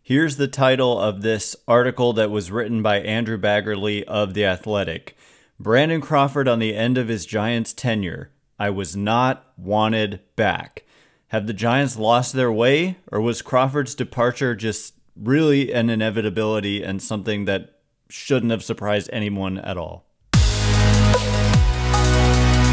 Here's the title of this article that was written by Andrew Baggarly of The Athletic. Brandon Crawford on the end of his Giants tenure. I was not wanted back. Have the Giants lost their way, or was Crawford's departure just really an inevitability and something that shouldn't have surprised anyone at all?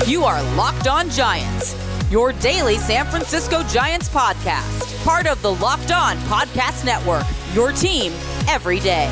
You are Locked On Giants, your daily San Francisco Giants podcast. Part of the Locked On Podcast Network, your team every day.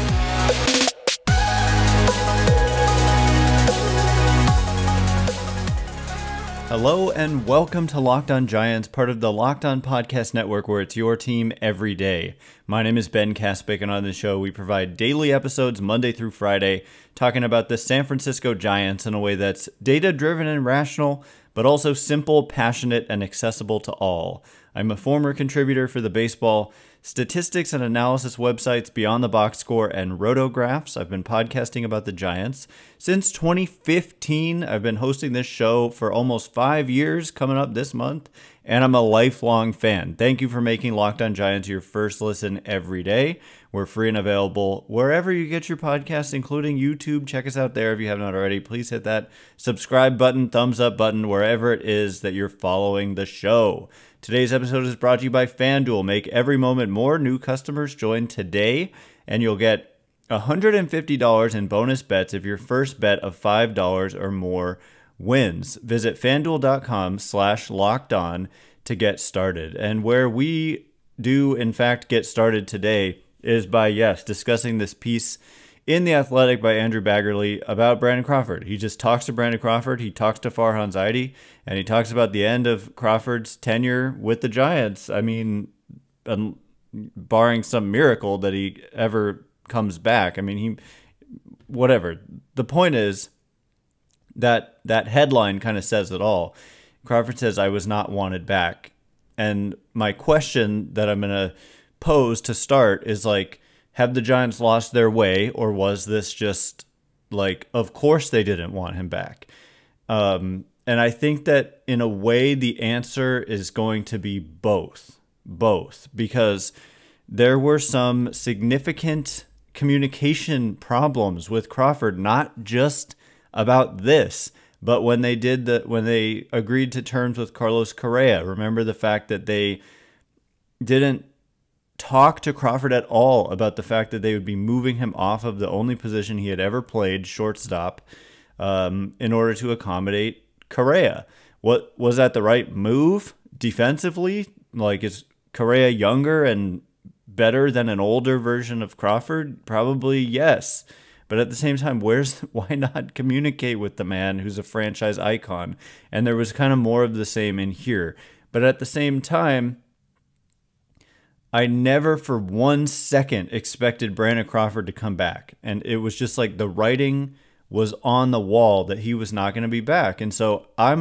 Hello and welcome to Locked On Giants, part of the Locked On Podcast Network, where it's your team every day. My name is Ben Kaspick, and on the show we provide daily episodes Monday through Friday, talking about the San Francisco Giants in a way that's data-driven and rational, but also simple, passionate, and accessible to all. I'm a former contributor for the baseball statistics and analysis websites Beyond the Box Score and Rotographs. I've been podcasting about the Giants since 2015. I've been hosting this show for almost 5 years coming up this month, and I'm a lifelong fan. Thank you for making Locked On Giants your first listen every day. We're free and available wherever you get your podcasts, including YouTube. Check us out there if you have not already. Please hit that subscribe button, thumbs up button, wherever it is that you're following the show. Today's episode is brought to you by FanDuel. Make every moment more. New customers join today, and you'll get $150 in bonus bets if your first bet of $5 or more wins. Visit FanDuel.com/lockedon to get started. And where we do, in fact, get started today is by, discussing this piece in The Athletic by Andrew Baggarly about Brandon Crawford. He just talks to Brandon Crawford, he talks to Farhan Zaidi, and he talks about the end of Crawford's tenure with the Giants. I mean, barring some miracle that he ever comes back. I mean, whatever. The point is that that headline kind of says it all. Crawford says, I was not wanted back. And my question that I'm going to pose to start is like, have the Giants lost their way, or was this just like, of course they didn't want him back? And I think that in a way the answer is going to be both, because there were some significant communication problems with Crawford, not just about this, but when they agreed to terms with Carlos Correa. Remember the fact that they didn't talk to Crawford at all about the fact that they would be moving him off of the only position he had ever played, shortstop, in order to accommodate Correa. What was that the right move defensively? Like, is Correa younger and better than an older version of Crawford? Probably yes. But at the same time, why not communicate with the man who's a franchise icon? And there was kind of more of the same in here. But at the same time, I never for 1 second expected Brandon Crawford to come back. And it was just like the writing was on the wall that he was not going to be back. And so I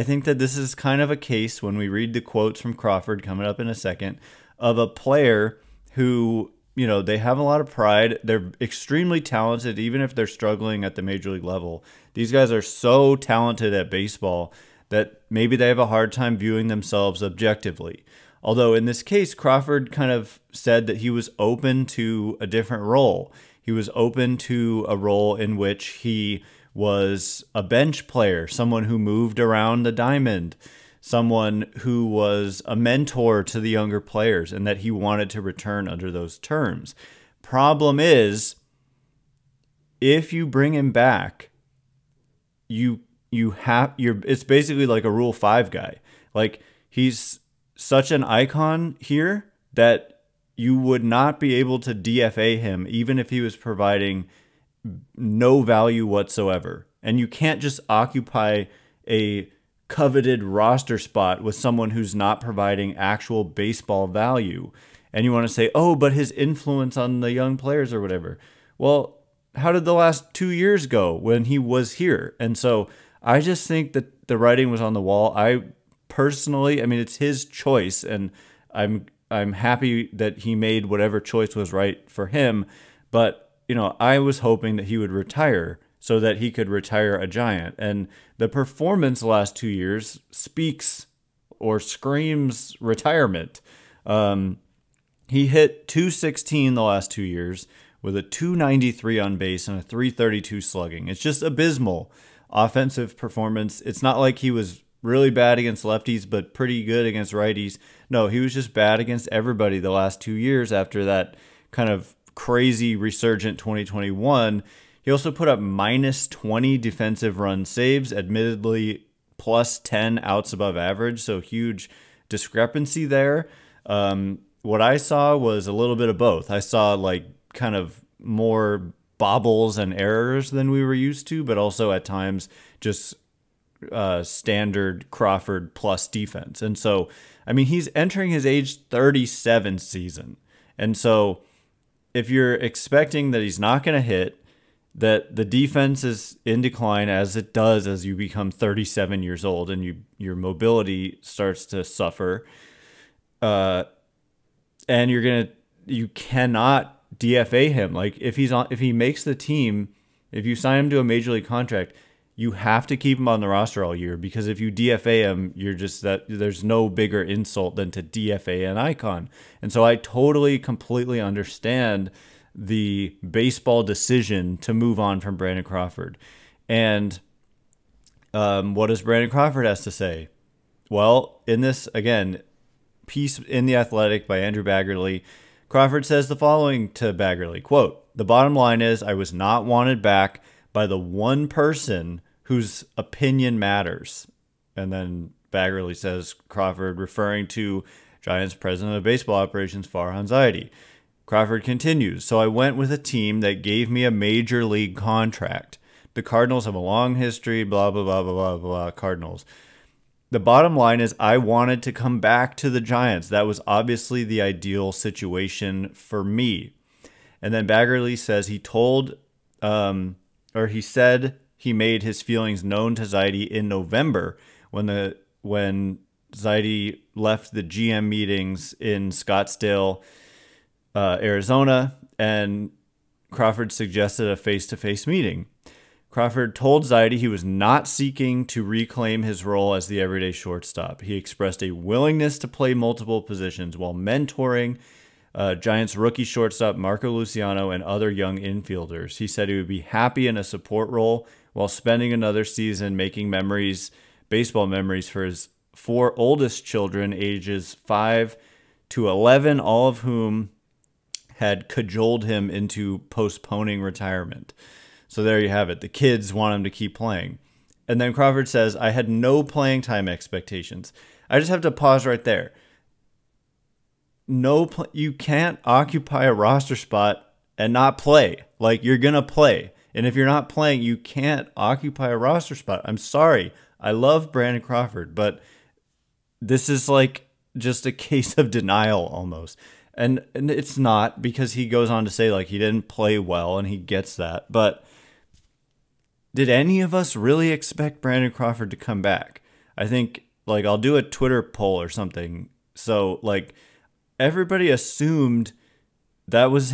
think that this is kind of a case, when we read the quotes from Crawford coming up in a second, of a player who, you know, they have a lot of pride. They're extremely talented, even if they're struggling at the major league level. These guys are so talented at baseball that maybe they have a hard time viewing themselves objectively. Although in this case, Crawford kind of said that he was open to a different role. He was open to a role in which he was a bench player, someone who moved around the diamond, someone who was a mentor to the younger players, and that he wanted to return under those terms. Problem is, if you bring him back, it's basically like a Rule 5 guy. Like, he's such an icon here that you would not be able to DFA him even if he was providing no value whatsoever. And you can't just occupy a coveted roster spot with someone who's not providing actual baseball value. And you want to say, oh, but his influence on the young players or whatever. Well, how did the last 2 years go when he was here? And so I just think that the writing was on the wall. Personally, I mean, it's his choice, and I'm happy that he made whatever choice was right for him. But, you know, I was hoping that he would retire so that he could retire a Giant. And the performance the last 2 years speaks or screams retirement. He hit 216 the last 2 years with a 293 on base and a 332 slugging. It's just abysmal offensive performance. It's not like he was really bad against lefties, but pretty good against righties. No, he was just bad against everybody the last 2 years after that kind of crazy resurgent 2021. He also put up minus 20 defensive run saves, admittedly plus 10 outs above average, so huge discrepancy there. What I saw was a little bit of both. I saw like kind of more bobbles and errors than we were used to, but also at times just standard Crawford plus defense. And so, I mean, he's entering his age 37 season. And so if you're expecting that he's not going to hit, that the defense is in decline as it does as you become 37 years old and your mobility starts to suffer, and you cannot DFA him. Like if he makes the team, if you sign him to a major league contract, you have to keep him on the roster all year, because if you DFA him, there's no bigger insult than to DFA an icon. And so I totally, completely understand the baseball decision to move on from Brandon Crawford. And what does Brandon Crawford has to say? Well, in this, again, piece in The Athletic by Andrew Baggarly, Crawford says the following to Baggarly, quote, "The bottom line is I was not wanted back by the one person whose opinion matters." And then Baggarly says, Crawford, referring to Giants president of baseball operations, Farhan Zaidi. Crawford continues, "So I went with a team that gave me a major league contract. The Cardinals have a long history, blah, blah, blah, blah, blah, blah, Cardinals. The bottom line is I wanted to come back to the Giants. That was obviously the ideal situation for me." And then Baggarly says he said he made his feelings known to Zaidi in November when Zaidi left the GM meetings in Scottsdale, Arizona, and Crawford suggested a face-to-face meeting. Crawford told Zaidi he was not seeking to reclaim his role as the everyday shortstop. He expressed a willingness to play multiple positions while mentoring Giants rookie shortstop Marco Luciano and other young infielders. He said he would be happy in a support role while spending another season making baseball memories for his 4 oldest children, ages 5 to 11, all of whom had cajoled him into postponing retirement. So there you have it. The kids want him to keep playing. And then Crawford says, "I had no playing time expectations." I just have to pause right there. You can't occupy a roster spot and not play. Like, you're going to play. And if you're not playing, you can't occupy a roster spot. I'm sorry. I love Brandon Crawford, but this is like just a case of denial almost. And it's not, because he goes on to say like he didn't play well, and he gets that. But did any of us really expect Brandon Crawford to come back? I think, like, I'll do a Twitter poll or something. So like everybody assumed that was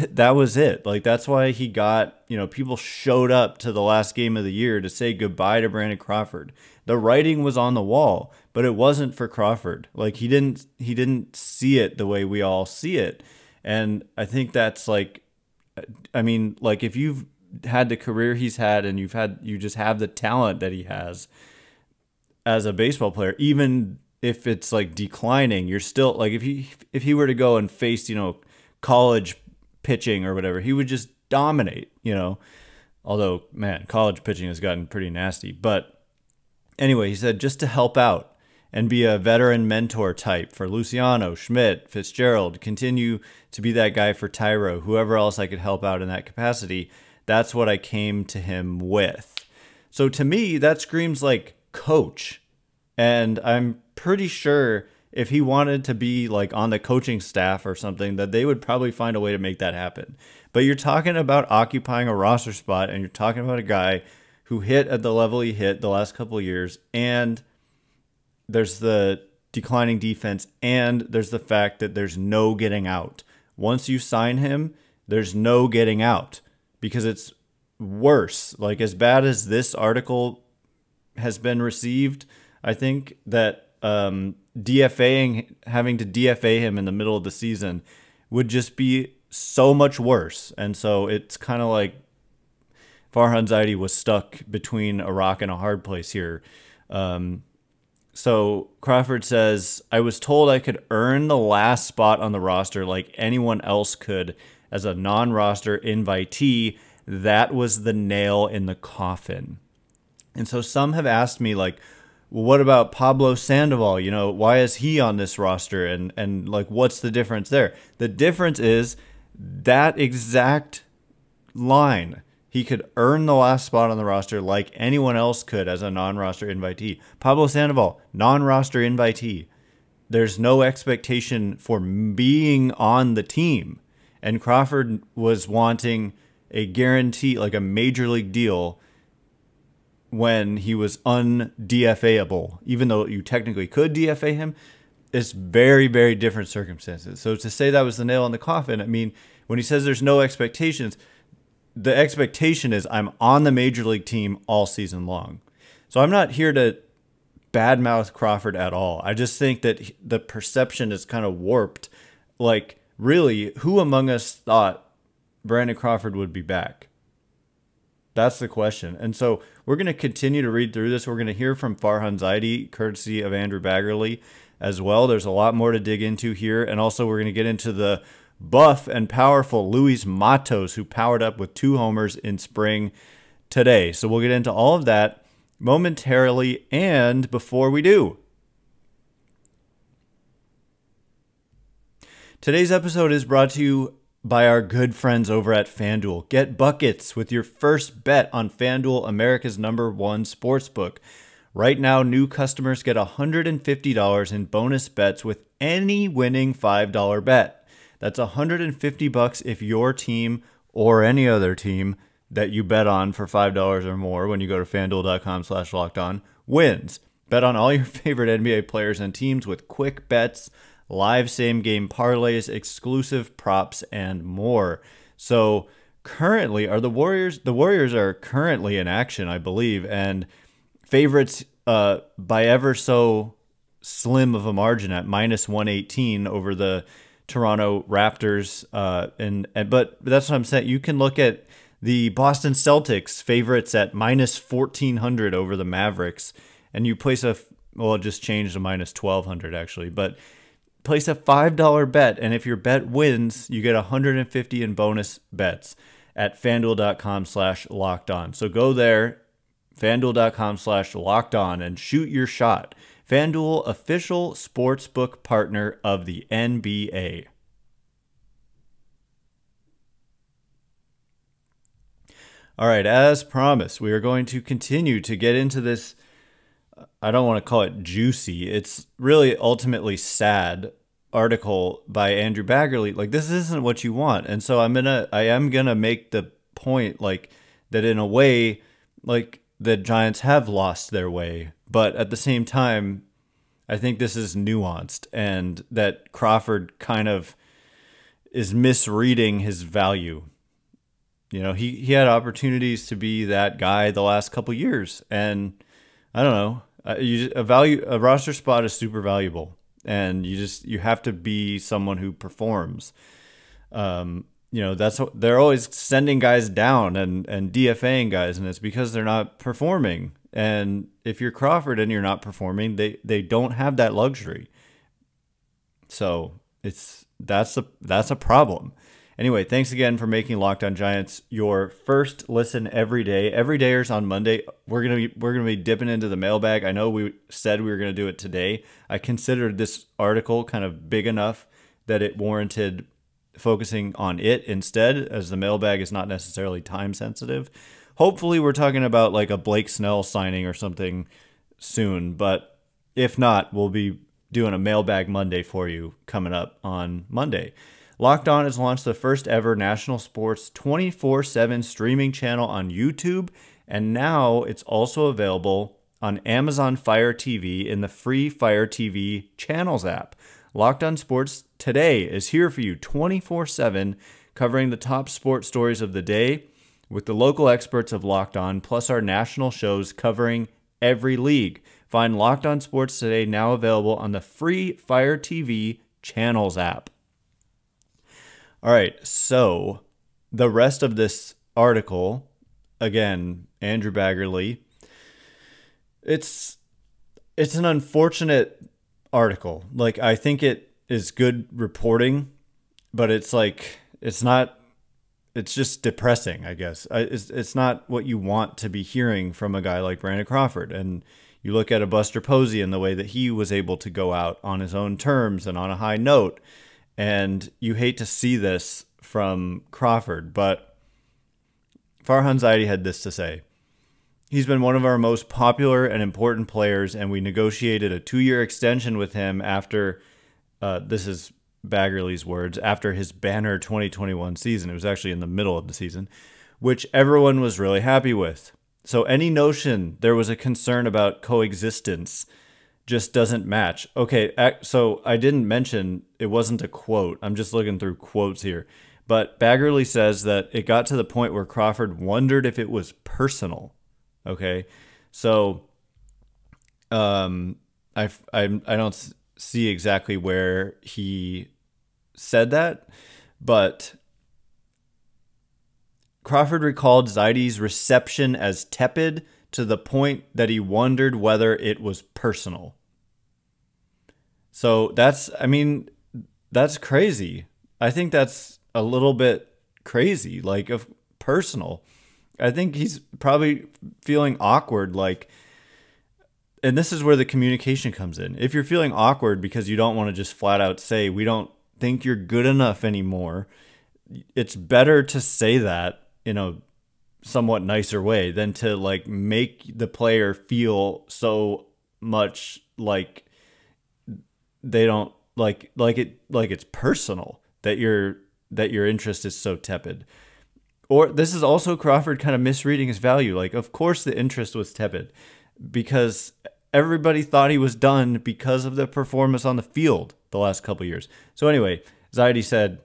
it. Like, that's why he got, people showed up to the last game of the year to say goodbye to Brandon Crawford. The writing was on the wall, but it wasn't for Crawford. Like, he didn't see it the way we all see it. And I think that's like, I mean, like, if you've had the career he's had and you just have the talent that he has as a baseball player, even if it's like declining, you're still like, if he were to go and face, college pitching or whatever, he would just dominate, although, man, college pitching has gotten pretty nasty. But anyway, he said, just to help out and be a veteran mentor type for Luciano, Schmitt, Fitzgerald, continue to be that guy for Tyro, whoever else I could help out in that capacity. That's what I came to him with. So to me, that screams like coach. And I'm pretty sure if he wanted to be like on the coaching staff or something, that they would probably find a way to make that happen. But you're talking about occupying a roster spot, and you're talking about a guy who hit at the level he hit the last couple of years, and there's the declining defense, and there's the fact that there's no getting out. Once you sign him, there's no getting out, because it's worse. Like, as bad as this article has been received, I think that having to DFA him in the middle of the season would just be so much worse. And so it's kind of like Farhan Zaidi was stuck between a rock and a hard place here. So Crawford says, I was told I could earn the last spot on the roster like anyone else could as a non-roster invitee. That was the nail in the coffin. And so some have asked me, like, well, what about Pablo Sandoval? You know, why is he on this roster? And like, what's the difference there? The difference is that exact line. He could earn the last spot on the roster like anyone else could as a non-roster invitee. Pablo Sandoval, non-roster invitee. There's no expectation for being on the team. And Crawford was wanting a guarantee, like a major league deal, when he was un-DFA-able. Even though you technically could DFA him, it's very, very different circumstances. So to say that was the nail in the coffin, I mean, when he says there's no expectations, the expectation is I'm on the major league team all season long. So I'm not here to badmouth Crawford at all. I just think that the perception is kind of warped. Like, really, who among us thought Brandon Crawford would be back? That's the question. And so we're going to continue to read through this. We're going to hear from Farhan Zaidi, courtesy of Andrew Baggarly as well. There's a lot more to dig into here. And also we're going to get into the buff and powerful Luis Matos, who powered up with 2 homers in spring today. So we'll get into all of that momentarily. And before we do, today's episode is brought to you by our good friends over at FanDuel. Get buckets with your first bet on FanDuel, America's #1 sportsbook. Right now, new customers get $150 in bonus bets with any winning $5 bet. That's $150 if your team or any other team that you bet on for $5 or more when you go to FanDuel.com/lockedon wins. Bet on all your favorite NBA players and teams with quick bets, live same-game parlays, exclusive props, and more. So currently, the Warriors are currently in action, I believe, and favorites by ever so slim of a margin at -118 over the Toronto Raptors. But that's what I'm saying. You can look at the Boston Celtics favorites at -1400 over the Mavericks, and you place it just changed to -1200 actually, but place a $5 bet, and if your bet wins, you get $150 in bonus bets at FanDuel.com/lockedon. So go there, FanDuel.com/lockedon, and shoot your shot. FanDuel, official sportsbook partner of the NBA. All right, as promised, we are going to continue to get into this. I don't want to call it juicy. It's really ultimately sad article by Andrew Baggarly. Like, this isn't what you want. And so I am gonna make the point, like, that in a way, like, the Giants have lost their way. But at the same time, I think this is nuanced, and that Crawford kind of is misreading his value. You know, he had opportunities to be that guy the last couple years, and I don't know. A roster spot is super valuable, and you have to be someone who performs. You know, they're always sending guys down and DFAing guys, and it's because they're not performing. And if you're Crawford and you're not performing, they don't have that luxury. So that's a problem. Anyway, thanks again for making Locked On Giants your first listen every day. Every dayers on Monday, we're gonna be dipping into the mailbag. I know we said we were gonna do it today. I considered this article kind of big enough that it warranted focusing on it instead, as the mailbag is not necessarily time sensitive. Hopefully, we're talking about like a Blake Snell signing or something soon, but if not, we'll be doing a mailbag Monday for you coming up on Monday. Locked On has launched the first ever national sports 24/7 streaming channel on YouTube, and now it's also available on Amazon Fire TV in the free Fire TV Channels app. Locked On Sports Today is here for you 24/7, covering the top sports stories of the day with the local experts of Locked On, plus our national shows covering every league. Find Locked On Sports Today now available on the free Fire TV Channels app. All right, so the rest of this article, again, Andrew Baggarly, it's an unfortunate article. Like, I think it is good reporting, but it's like, it's not, it's just depressing, I guess. It's not what you want to be hearing from a guy like Brandon Crawford. And you look at a Buster Posey and the way that he was able to go out on his own terms and on a high note, and you hate to see this from Crawford, but Farhan Zaidi had this to say. He's been one of our most popular and important players, and we negotiated a 2-year extension with him after, this is Baggarly's words, after his banner 2021 season. It was actually in the middle of the season, which everyone was really happy with. So any notion there was a concern about coexistence just doesn't match. Okay, so I didn't mention, it wasn't a quote. I'm just looking through quotes here. But Baggarly says that it got to the point where Crawford wondered if it was personal. Okay, so I don't see exactly where he said that, but Crawford recalled Zaidi's reception as tepid to the point that he wondered whether it was personal. So that's crazy. I think that's a little bit crazy, like, of personal. I think he's probably feeling awkward, like, and this is where the communication comes in. If you're feeling awkward because you don't want to just flat out say, we don't think you're good enough anymore, it's better to say that in a somewhat nicer way than to, like, make the player feel so much like they don't like it's personal that your interest is so tepid. Or this is also Crawford kind of misreading his value. Like, of course the interest was tepid because everybody thought he was done because of the performance on the field the last couple of years. So anyway, Zaidi said,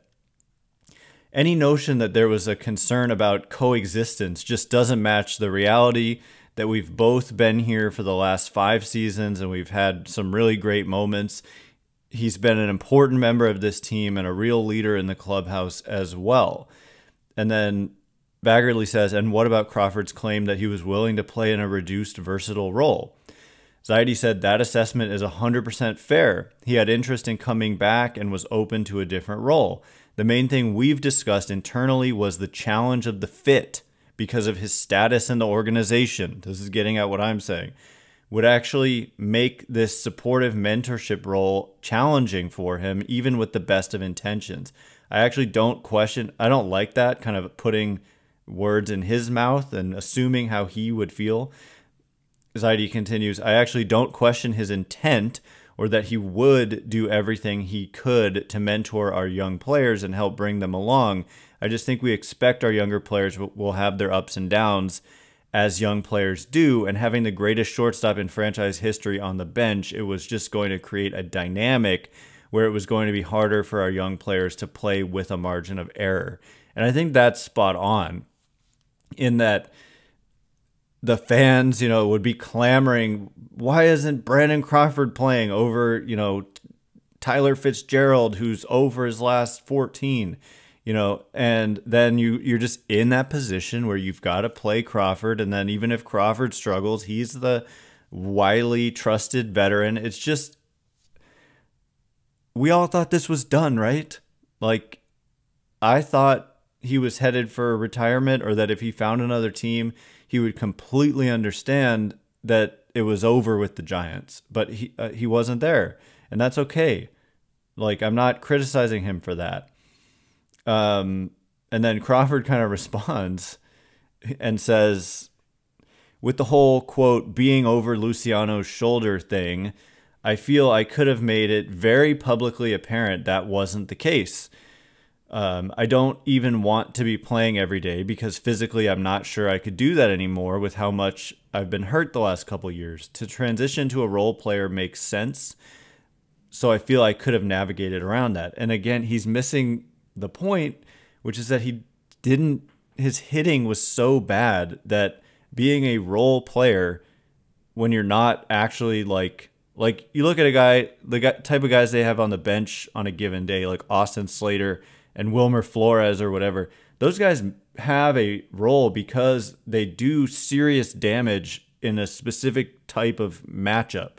any notion that there was a concern about coexistence just doesn't match the reality that we've both been here for the last 5 seasons and we've had some really great moments. He's been an important member of this team and a real leader in the clubhouse as well. And then Baggarly says, and what about Crawford's claim that he was willing to play in a reduced, versatile role? Zaidi said that assessment is 100% fair. He had interest in coming back and was open to a different role. The main thing we've discussed internally was the challenge of the fit because of his status in the organization. This is getting at what I'm saying. Would actually make this supportive mentorship role challenging for him, even with the best of intentions. I actually don't question, I don't like that kind of putting words in his mouth and assuming how he would feel. Zaidi continues, I actually don't question his intent or that he would do everything he could to mentor our young players and help bring them along. I just think we expect our younger players will have their ups and downs as young players do, and having the greatest shortstop in franchise history on the bench, it was just going to create a dynamic where it was going to be harder for our young players to play with a margin of error. And I think that's spot on in that the fans, would be clamoring, why isn't Brandon Crawford playing over, Tyler Fitzgerald, who's over his last 14, and then you're just in that position where you've got to play Crawford. And then even if Crawford struggles, he's the widely trusted veteran. It's just, we all thought this was done, right? Like, I thought he was headed for retirement, or that if he found another team, he would completely understand that it was over with the Giants, but he wasn't there, and that's okay. Like, I'm not criticizing him for that. And then Crawford kind of responds and says, with the whole, quote, being over Luciano's shoulder thing, I feel I could have made it very publicly apparent that wasn't the case. I don't even want to be playing every day because physically I'm not sure I could do that anymore with how much I've been hurt the last couple years. To transition to a role player makes sense. So I feel I could have navigated around that. And again, he's missing the point, which is that his hitting was so bad that being a role player when you're not actually like you look at the type of guys they have on the bench on a given day, like Austin Slater and Wilmer Flores or whatever, those guys have a role because they do serious damage in a specific type of matchup.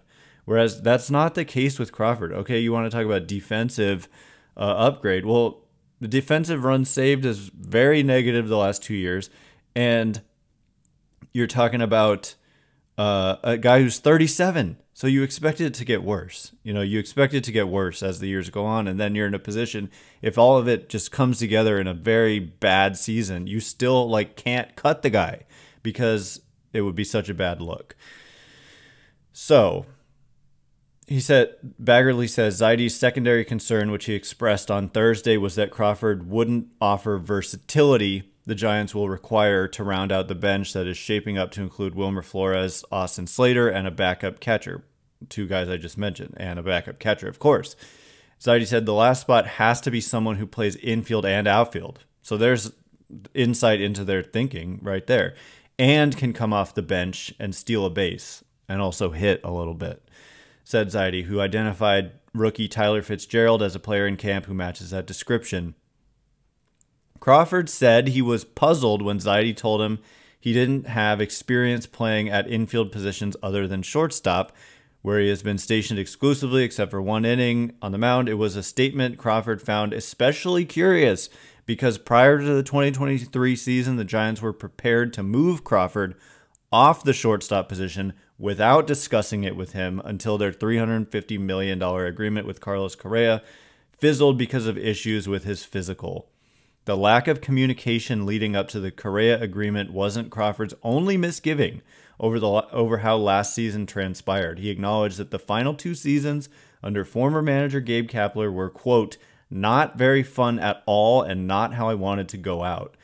Whereas that's not the case with Crawford. Okay, you want to talk about defensive upgrade. Well, the defensive run saved is very negative the last 2 years. And you're talking about a guy who's 37. So you expect it to get worse. You expect it to get worse as the years go on. And then you're in a position, if all of it just comes together in a very bad season, you still can't cut the guy because it would be such a bad look. So Baggarly says Zaidi's secondary concern, which he expressed on Thursday, was that Crawford wouldn't offer versatility the Giants will require to round out the bench that is shaping up to include Wilmer Flores, Austin Slater, and a backup catcher. 2 guys I just mentioned, and a backup catcher, of course. Zaidi said the last spot has to be someone who plays infield and outfield. So there's insight into their thinking right there. And can come off the bench and steal a base and also hit a little bit, said Zaidi, who identified rookie Tyler Fitzgerald as a player in camp who matches that description. Crawford said he was puzzled when Zaidi told him he didn't have experience playing at infield positions other than shortstop, where he has been stationed exclusively except for 1 inning on the mound. It was a statement Crawford found especially curious because prior to the 2023 season, the Giants were prepared to move Crawford off the shortstop position without discussing it with him until their $350 million agreement with Carlos Correa fizzled because of issues with his physical. The lack of communication leading up to the Correa agreement wasn't Crawford's only misgiving over how last season transpired. He acknowledged that the final 2 seasons under former manager Gabe Kapler were, quote, not very fun at all and not how I wanted to go out.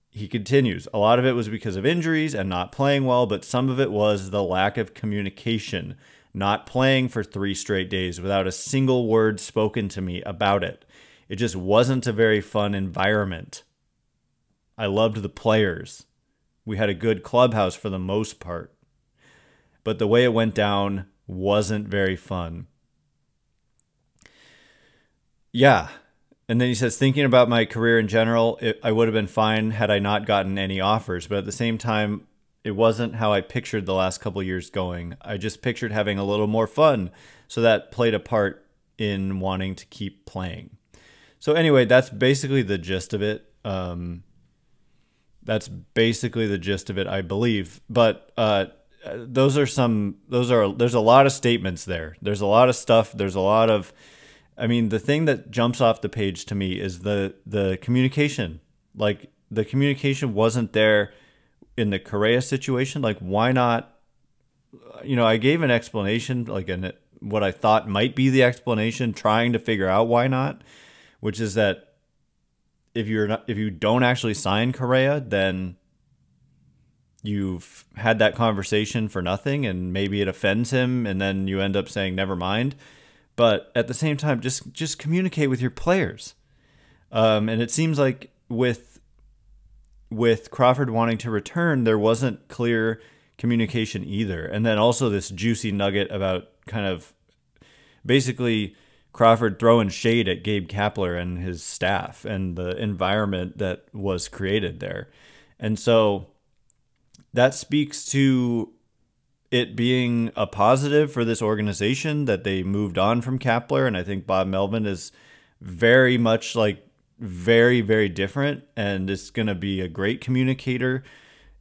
He continues, a lot of it was because of injuries and not playing well, but some of it was the lack of communication, not playing for 3 straight days without a single word spoken to me about it. It just wasn't a very fun environment. I loved the players. We had a good clubhouse for the most part. But the way it went down wasn't very fun. Yeah. And then he says, thinking about my career in general, I would have been fine had I not gotten any offers. But at the same time, it wasn't how I pictured the last couple of years going. I just pictured having a little more fun. So that played a part in wanting to keep playing. So anyway, that's basically the gist of it. That's basically the gist of it, I believe. But there's a lot of statements there. There's a lot of stuff. There's a lot of, the thing that jumps off the page to me is the communication. The communication wasn't there in the Correa situation. Why not? I gave an explanation, what I thought might be the explanation, trying to figure out why not. Which is that if you don't actually sign Correa, then you've had that conversation for nothing, and maybe it offends him, and then you end up saying never mind. But at the same time, just communicate with your players. And it seems like with Crawford wanting to return, there wasn't clear communication either. And then also this juicy nugget about kind of basically Crawford throwing shade at Gabe Kapler and his staff and the environment that was created there. And so that speaks to it being a positive for this organization that they moved on from Kapler. And I think Bob Melvin is very much very, very different and is going to be a great communicator.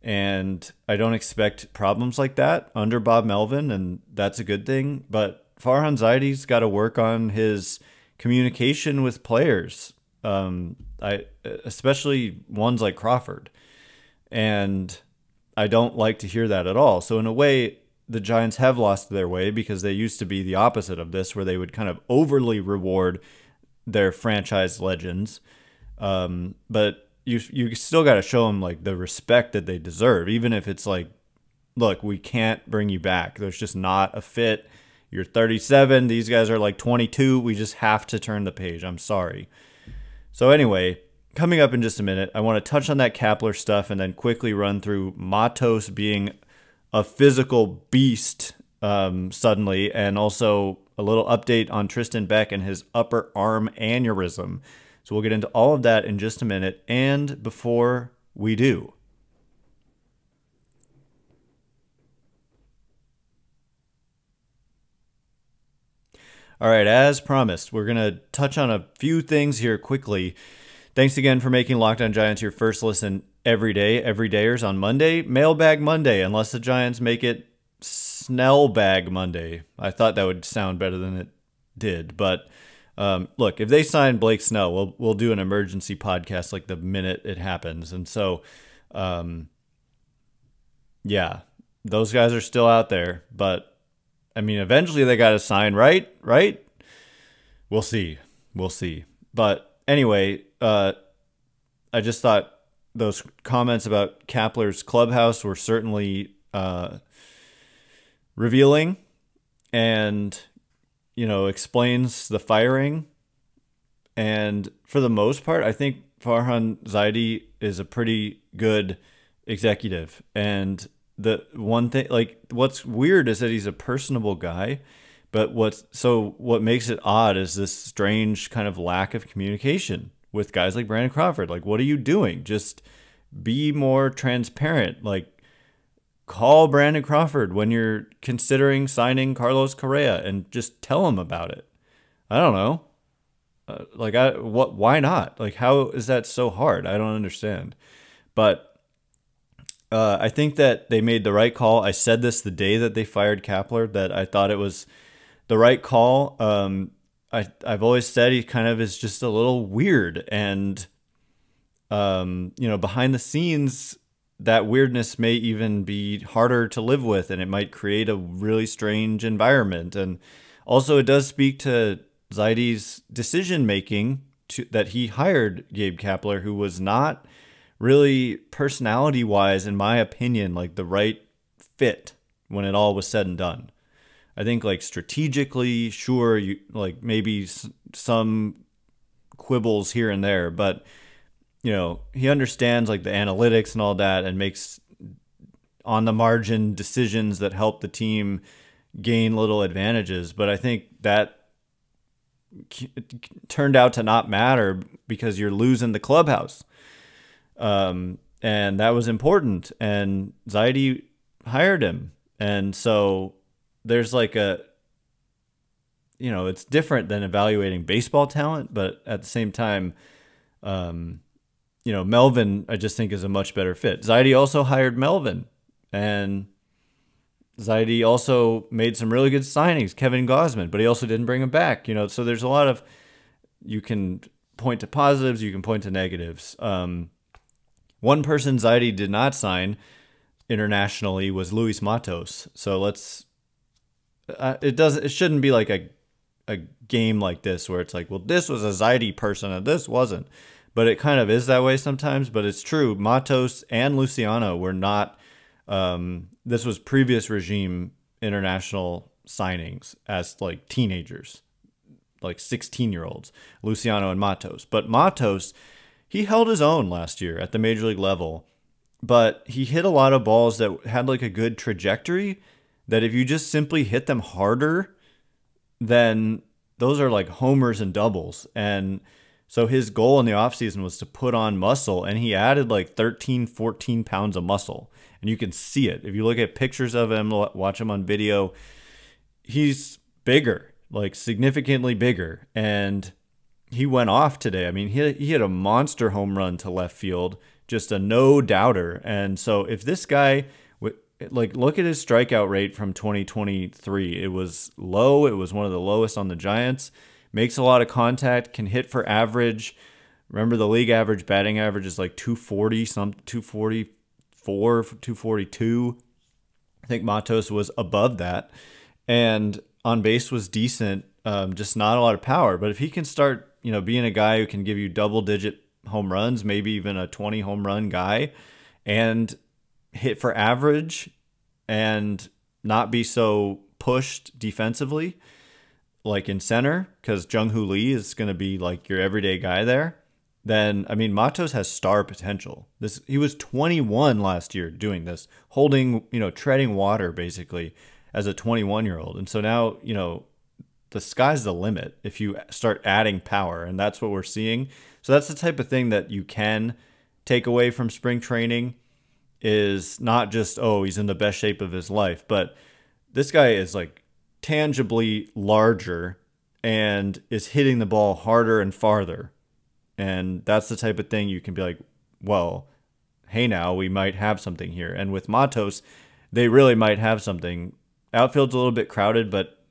And I don't expect problems like that under Bob Melvin, and that's a good thing. But Farhan Zaidi's got to work on his communication with players, especially ones like Crawford. And I don't like to hear that at all. So in a way, the Giants have lost their way because they used to be the opposite of this, where they would kind of overly reward their franchise legends. But you still got to show them the respect that they deserve, even if it's look, we can't bring you back. There's just not a fit. You're 37. These guys are 22. We just have to turn the page. I'm sorry. So anyway, coming up in just a minute, I want to touch on that Kapler stuff and then quickly run through Matos being a physical beast suddenly, and also a little update on Tristan Beck and his upper arm aneurysm. So we'll get into all of that in just a minute. And before we do, all right, as promised, we're going to touch on a few things here quickly. Thanks again for making Locked On Giants your first listen every day. Everydayers on Monday, Mailbag Monday, unless the Giants make it Snellbag Monday. I thought that would sound better than it did. But look, if they sign Blake Snell, we'll do an emergency podcast like the minute it happens. And so, yeah, those guys are still out there. But I mean, eventually they got to sign, right? We'll see. But anyway, I just thought those comments about Kapler's clubhouse were certainly revealing and, explains the firing. And for the most part, I think Farhan Zaidi is a pretty good executive. And the one thing, what's weird is that he's a personable guy, but what makes it odd is this strange kind of lack of communication with guys like Brandon Crawford. Like, what are you doing? Just be more transparent. Like, call Brandon Crawford when you're considering signing Carlos Correa and just tell him about it. I don't know. Why not? Like, how is that so hard? I don't understand. But I think that they made the right call. I said this the day that they fired Kapler, that I thought it was the right call. I've always said he kind of is just a little weird. And, behind the scenes, that weirdness may even be harder to live with, and it might create a really strange environment. And also it does speak to Zaidi's decision-making that he hired Gabe Kapler, who was not really personality-wise, in my opinion, like the right fit when it all was said and done. I think strategically, sure, you maybe some quibbles here and there, but he understands the analytics and all that, and makes on the margin decisions that help the team gain little advantages. But I think that turned out to not matter because you're losing the clubhouse. And that was important, and Zaidi hired him. And so there's it's different than evaluating baseball talent, but at the same time, Melvin, I just think, is a much better fit. Zaidi also hired Melvin, and Zaidi also made some really good signings, Kevin Gausman, but he also didn't bring him back, so there's a lot of, you can point to positives, you can point to negatives. One person Zaidi did not sign internationally was Luis Matos. So it shouldn't be like a game like this where it's well, this was a Zaidi person and this wasn't. But it kind of is that way sometimes. But it's true. Matos and Luciano were not. This was previous regime international signings as teenagers, 16-year-olds, Luciano and Matos. But Matos, he held his own last year at the major league level, but he hit a lot of balls that had a good trajectory that if you just simply hit them harder, then those are homers and doubles. And so his goal in the offseason was to put on muscle, and he added 13, 14 pounds of muscle. And you can see it. If you look at pictures of him, watch him on video, he's bigger, significantly bigger. And he went off today. I mean, he hit a monster home run to left field, just a no-doubter. And so if this guy, look at his strikeout rate from 2023. It was low. It was one of the lowest on the Giants. Makes a lot of contact, can hit for average. Remember, the league average batting average is 240, 244, 242. I think Matos was above that. And on base was decent, just not a lot of power. But if he can start being a guy who can give you double-digit home runs, maybe even a 20 home run guy, and hit for average and not be so pushed defensively, in center, because Jung-Hoo Lee is going to be your everyday guy there, then, I mean, Matos has star potential. He was 21 last year doing this, holding, treading water, basically, as a 21-year-old. And so now, the sky's the limit if you start adding power, and that's what we're seeing. So that's the type of thing that you can take away from spring training, is not just, oh, he's in the best shape of his life, but this guy is like tangibly larger and is hitting the ball harder and farther. And that's the type of thing you can be like, well, hey, now we might have something here. And with Matos, they really might have something. Outfield's a little bit crowded, but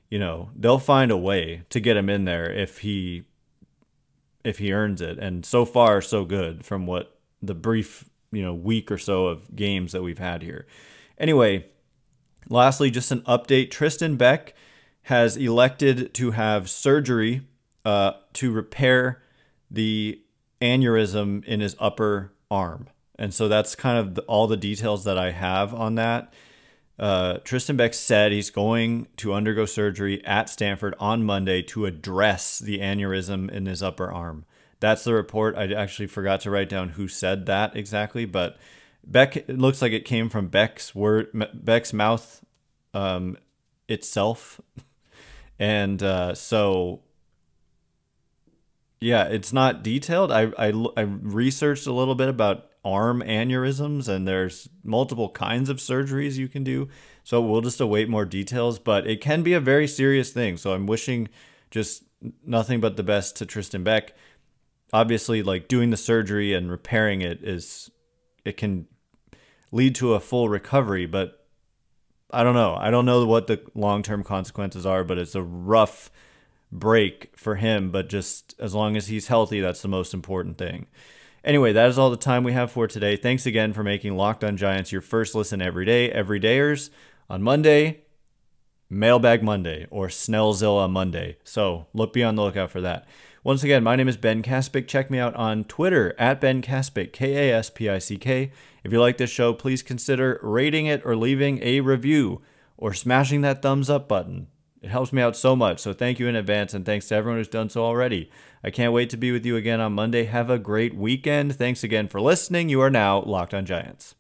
they'll find a way to get him in there if he earns it. And so far, so good from what the brief, week or so of games that we've had here. Anyway, lastly, just an update. Tristan Beck has elected to have surgery to repair the aneurysm in his upper arm. And so that's kind of all the details that I have on that. Tristan Beck said he's going to undergo surgery at Stanford on Monday to address the aneurysm in his upper arm. That's the report. I actually forgot to write down who said that exactly, but Beck, it looks like it came from Beck's mouth itself. And so, yeah, it's not detailed. I researched a little bit about arm aneurysms, and there's multiple kinds of surgeries you can do. So we'll just await more details, but it can be a very serious thing. So I'm wishing just nothing but the best to Tristan Beck. Obviously, like, doing the surgery and repairing it can lead to a full recovery, but I don't know. I don't know what the long-term consequences are, but it's a rough break for him. But just as long as he's healthy, that's the most important thing. Anyway, that is all the time we have for today. Thanks again for making Locked On Giants your first listen every day. Everydayers, on Monday, Mailbag Monday or Snellzilla Monday. So be on the lookout for that. Once again, my name is Ben Kaspick. Check me out on Twitter at Ben Kaspick, Kaspick. If you like this show, please consider rating it or leaving a review or smashing that thumbs up button. It helps me out so much, so thank you in advance, and thanks to everyone who's done so already. I can't wait to be with you again on Monday. Have a great weekend. Thanks again for listening. You are now Locked On Giants.